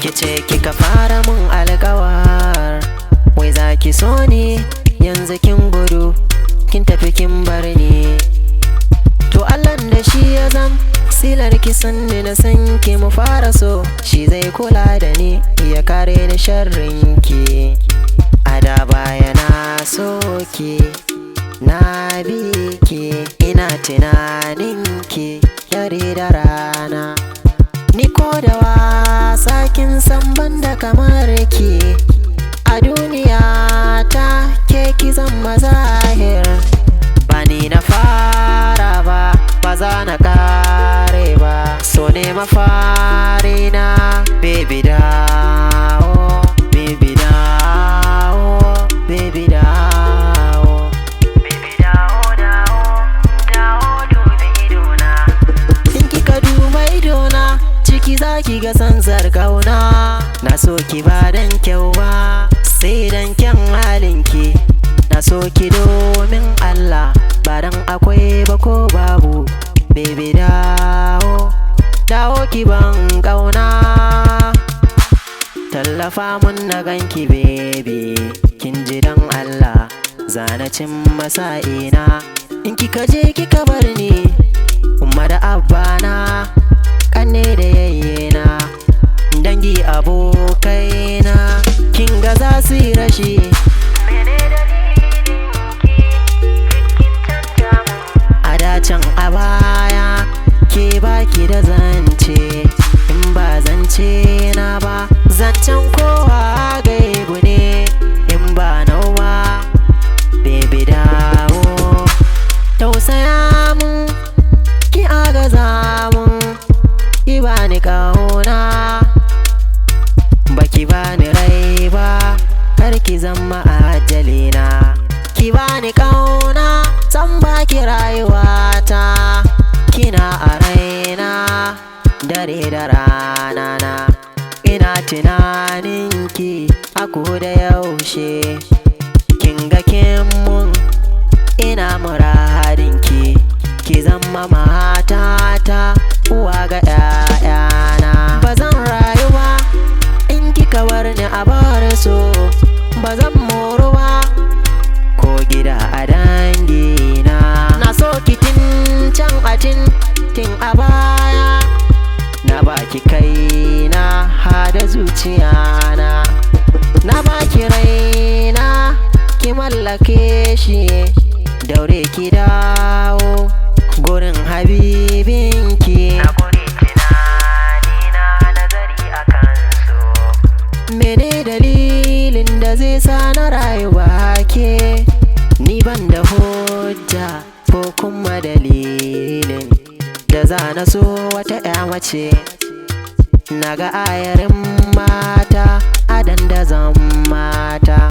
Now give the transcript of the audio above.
kice kika fara mun alkawar, wai zaki so ni yanzu kin gudu kin tafi kin bar ni. To Allah da shi ya zam silar ki sanni na san ki mu fara so, shi zai kula da ni ya kare ni sharrin ki. A da baya na so ki na bi ki, ina tunanin ki dare da rana. Ni ko da wasa kin san banda kamar ki, a duniya ta ke ki zama zahir. Bani na fara ba, ba za na kare ba, so ne mafari na. Baby dawo, baby dawo, baby dawo, baby dawo, dawo, dawo dubi idona. In kika duba idona ciki zaki ga sanzar kauna. Na so ki ba dan kyau ba, sai dan kyan halinki. Na so ki domin Allah, ba dan akwai ba ko babu. Baby dawo, dawo ki ban kauna. Tallafa mun na ganki baby, kin ji dan Allah zana cin masa'ina. In kika je kika bar ni, umma da abba na, kanne da yayyena, dangi abokaina, kin ga za su yi rashi. A dacen a baya ke baki da zance, in ba zance na ba zancen kowa gaibu ne, in ba nau ba. Baby dawo, tausaya mun ki agaza mun, ki bani kauna, baki bani rai ba, kar ki zama ajalina. Ki bani kauna, zan baki rayuwata, kina a raina dare da rana na. Ina tunanin ki a koda yaushe, kin ga kin mun ina muradin ki. Ki zama matata, uwa ga 'ya'yana. Ba zan rayu ba in kika bar ni a bar so, ba zan moru ba ko gida a dangina. Na so ki tin can a tin a baya, na baki kaina hada zuciyana. Na baki raina ki mallake shi, daure ki dawo gurin habibinki. Na kure tunani na nazari akan so, mene dalilin da zai sa na rayuwa ke. Ni ban da hujja ko kuma dalilin da za na so wata 'ya mace. Naga ayarin mata a dandazon mata.